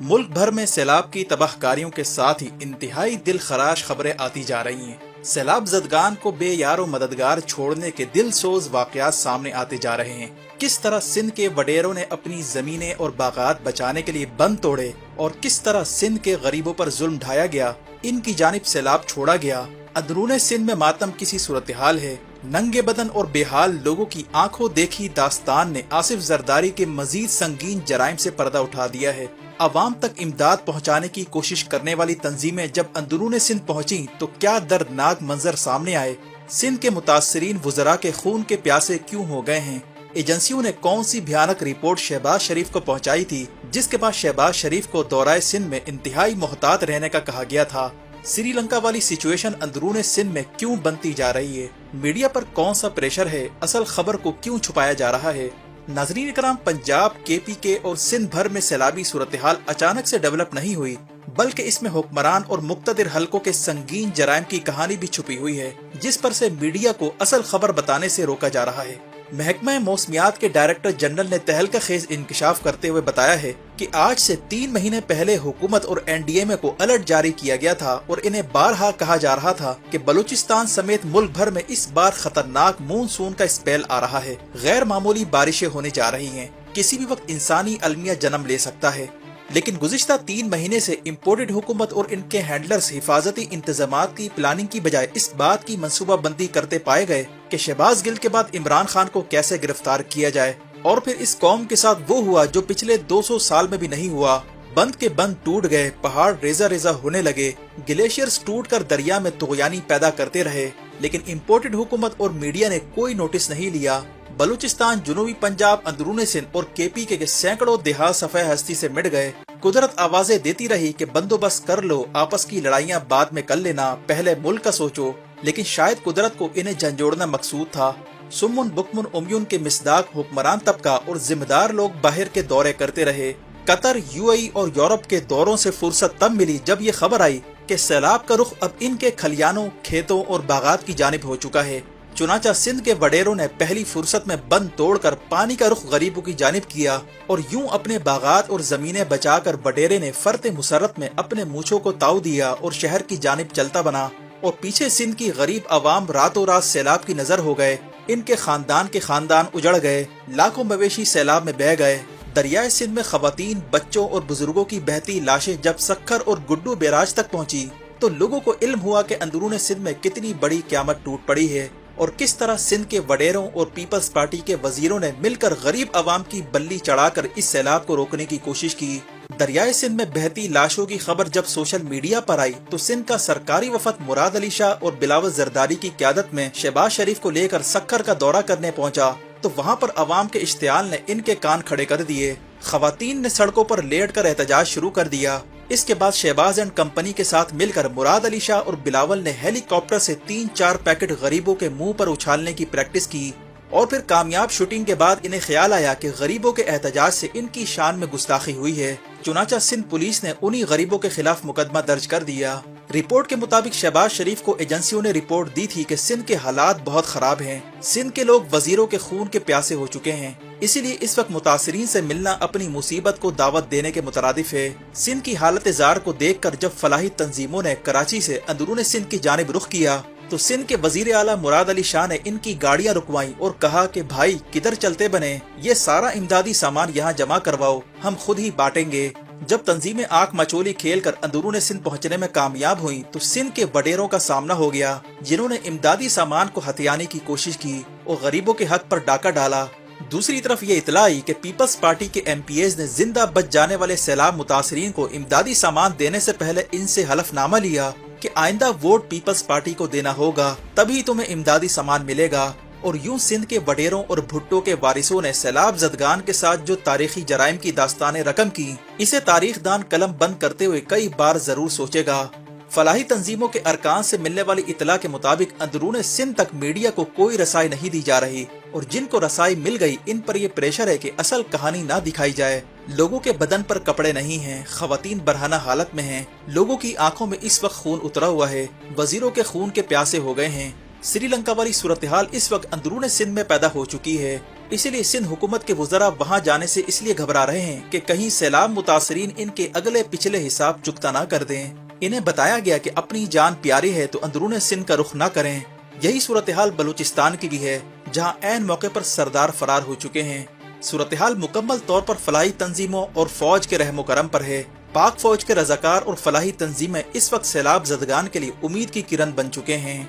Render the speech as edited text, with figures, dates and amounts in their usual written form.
ملک بھر میں سیلاب کی تباہ کاریوں کے ساتھ ہی انتہائی دل خراش خبریں آتی جا رہی ہیں۔ سیلاب زدگان کو بے یار و مددگار چھوڑنے کے دل سوز واقعات سامنے آتے جا رہے ہیں۔ کس طرح سندھ کے وڈیروں نے اپنی زمینیں اور باغات بچانے کے لیے بند توڑے اور کس طرح سندھ کے غریبوں پر ظلم ڈھایا گیا، ان کی جانب سیلاب چھوڑا گیا۔ اندرون سندھ میں ماتم کسی صورتحال ہے۔ ننگے بدن اور بے حال لوگوں کی آنکھوں دیکھی داستان نے آصف زرداری کے مزید سنگین جرائم سے پردہ اٹھا دیا ہے۔ عوام تک امداد پہنچانے کی کوشش کرنے والی تنظیمیں جب اندرون سندھ پہنچیں تو کیا دردناک منظر سامنے آئے۔ سندھ کے متاثرین وزراء کے خون کے پیاسے کیوں ہو گئے ہیں؟ ایجنسیوں نے کون سی بھیانک رپورٹ شہباز شریف کو پہنچائی تھی جس کے بعد شہباز شریف کو دورہ سندھ میں انتہائی محتاط رہنے کا کہا گیا تھا؟ سری لنکا والی سچویشن اندرون سندھ میں کیوں بنتی جا رہی ہے؟ میڈیا پر کون سا پریشر ہے؟ اصل خبر کو کیوں چھپایا جا رہا ہے؟ ناظرین کرام، پنجاب، کے پی کے اور سندھ بھر میں سیلابی صورتحال اچانک سے ڈیولپ نہیں ہوئی، بلکہ اس میں حکمران اور مقتدر حلقوں کے سنگین جرائم کی کہانی بھی چھپی ہوئی ہے، جس پر سے میڈیا کو اصل خبر بتانے سے روکا جا رہا ہے۔ محکمہ موسمیات کے ڈائریکٹر جنرل نے تہلکہ خیز انکشاف کرتے ہوئے بتایا ہے کہ آج سے 3 مہینے پہلے حکومت اور این ڈی ایم اے کو الرٹ جاری کیا گیا تھا اور انہیں بارہا کہا جا رہا تھا کہ بلوچستان سمیت ملک بھر میں اس بار خطرناک مونسون کا اسپیل آ رہا ہے، غیر معمولی بارشیں ہونے جا رہی ہیں، کسی بھی وقت انسانی المیہ جنم لے سکتا ہے۔ لیکن گزشتہ 3 مہینے سے امپورٹڈ حکومت اور ان کے ہینڈلرز حفاظتی انتظامات کی پلاننگ کی بجائے اس بات کی منصوبہ بندی کرتے پائے گئے کہ شہباز گل کے بعد عمران خان کو کیسے گرفتار کیا جائے، اور پھر اس قوم کے ساتھ وہ ہوا جو پچھلے 200 سال میں بھی نہیں ہوا۔ بند کے بند ٹوٹ گئے، پہاڑ ریزہ ریزہ ہونے لگے، گلیشیئرز ٹوٹ کر دریا میں طغیانی پیدا کرتے رہے، لیکن امپورٹڈ حکومت اور میڈیا نے کوئی نوٹس نہیں لیا۔ بلوچستان، جنوبی پنجاب، اندرون سندھ اور کے پی کے سینکڑوں دیہات صفحہ ہستی سے مٹ گئے۔ قدرت آوازیں دیتی رہی کہ بندوبست کر لو، آپس کی لڑائیاں بعد میں کر لینا، پہلے ملک کا سوچو، لیکن شاید قدرت کو انہیں جھنجھوڑنا مقصود تھا۔ سمن بکمن امیون کے مصداق حکمران طبقہ اور ذمہ دار لوگ باہر کے دورے کرتے رہے۔ قطر، یو اے ای اور یورپ کے دوروں سے فرصت تب ملی جب یہ خبر آئی کہ سیلاب کا رخ اب ان کے کھلیانوں، کھیتوں اور باغات کی جانب ہو چکا ہے۔ چنانچہ سندھ کے وڈیروں نے پہلی فرصت میں بند توڑ کر پانی کا رخ غریبوں کی جانب کیا، اور یوں اپنے باغات اور زمینیں بچا کر وڈیرے نے فرط مسرت میں اپنے مونچھوں کو تاؤ دیا اور شہر کی جانب چلتا بنا، اور پیچھے سندھ کی غریب عوام راتوں رات سیلاب کی نظر ہو گئے۔ ان کے خاندان اجڑ گئے، لاکھوں مویشی سیلاب میں بہہ گئے۔ دریائے سندھ میں خواتین، بچوں اور بزرگوں کی بہتی لاشیں جب سکھر اور گڈو بیراج تک پہنچی تو لوگوں کو علم ہوا کہ اندرون سندھ میں کتنی بڑی قیامت ٹوٹ پڑی ہے، اور کس طرح سندھ کے وڈیروں اور پیپلز پارٹی کے وزیروں نے مل کر غریب عوام کی بلی چڑھا کر اس سیلاب کو روکنے کی کوشش کی۔ دریائے سندھ میں بہتی لاشوں کی خبر جب سوشل میڈیا پر آئی تو سندھ کا سرکاری وفد مراد علی شاہ اور بلاول زرداری کی قیادت میں شہباز شریف کو لے کر سکھر کا دورہ کرنے پہنچا تو وہاں پر عوام کے اشتعال نے ان کے کان کھڑے کر دیے۔ خواتین نے سڑکوں پر لیٹ کر احتجاج شروع کر دیا۔ اس کے بعد شہباز اینڈ کمپنی کے ساتھ مل کر مراد علی شاہ اور بلاول نے ہیلی کاپٹر سے 3-4 پیکٹ غریبوں کے منہ پر اچھالنے کی پریکٹس کی، اور پھر کامیاب شوٹنگ کے بعد انہیں خیال آیا کہ غریبوں کے احتجاج سے ان کی شان میں گستاخی ہوئی ہے۔ چنانچہ سندھ پولیس نے انہی غریبوں کے خلاف مقدمہ درج کر دیا۔ رپورٹ کے مطابق شہباز شریف کو ایجنسیوں نے رپورٹ دی تھی کہ سندھ کے حالات بہت خراب ہیں، سندھ کے لوگ وزیروں کے خون کے پیاسے ہو چکے ہیں، اسی لیے اس وقت متاثرین سے ملنا اپنی مصیبت کو دعوت دینے کے مترادف ہے۔ سندھ کی حالت زار کو دیکھ کر جب فلاحی تنظیموں نے کراچی سے اندرون سندھ کی جانب رخ کیا تو سندھ کے وزیر اعلیٰ مراد علی شاہ نے ان کی گاڑیاں رکوائیں اور کہا کہ بھائی کدھر چلتے بنے، یہ سارا امدادی سامان یہاں جمع کرواؤ، ہم خود ہی بانٹیں گے۔ جب تنظیمیں آنکھ مچولی کھیل کر اندرون سندھ پہنچنے میں کامیاب ہوئیں تو سندھ کے وڈیروں کا سامنا ہو گیا، جنہوں نے امدادی سامان کو ہتھیانے کی کوشش کی اور غریبوں کے حق پر ڈاکہ ڈالا۔ دوسری طرف یہ اطلاع آئی کہ پیپلز پارٹی کے ایم پی ایز نے زندہ بچ جانے والے سیلاب متاثرین کو امدادی سامان دینے سے پہلے ان سے حلف نامہ لیا کہ آئندہ ووٹ پیپلز پارٹی کو دینا ہوگا، تبھی تمہیں امدادی سامان ملے گا۔ اور یوں سندھ کے وڈیروں اور بھٹو کے وارثوں نے سیلاب زدگان کے ساتھ جو تاریخی جرائم کی داستانیں رقم کی، اسے تاریخ دان قلم بند کرتے ہوئے کئی بار ضرور سوچے گا۔ فلاحی تنظیموں کے ارکان سے ملنے والی اطلاع کے مطابق اندرون سندھ تک میڈیا کو کوئی رسائی نہیں دی جا رہی، اور جن کو رسائی مل گئی ان پر یہ پریشر ہے کہ اصل کہانی نہ دکھائی جائے۔ لوگوں کے بدن پر کپڑے نہیں ہیں، خواتین برہنہ حالت میں ہیں، لوگوں کی آنکھوں میں اس وقت خون اترا ہوا ہے، وزیروں کے خون کے پیاسے ہو گئے ہیں۔ سری لنکا والی صورتحال اس وقت اندرون سندھ میں پیدا ہو چکی ہے۔ اسی لیے سندھ حکومت کے وزراء وہاں جانے سے اس لیے گھبرا رہے ہیں کہ کہیں سیلاب متاثرین ان کے اگلے پچھلے حساب چکتا نہ کر دیں۔ انہیں بتایا گیا کہ اپنی جان پیاری ہے تو اندرون سندھ کا رخ نہ کریں۔ یہی صورتحال بلوچستان کی بھی ہے، جہاں عین موقع پر سردار فرار ہو چکے ہیں۔ صورتحال مکمل طور پر فلاحی تنظیموں اور فوج کے رحم و کرم پر ہے۔ پاک فوج کے رضاکار اور فلاحی تنظیمیں اس وقت سیلاب زدگان کے لیے امید کی کرن بن چکے ہیں۔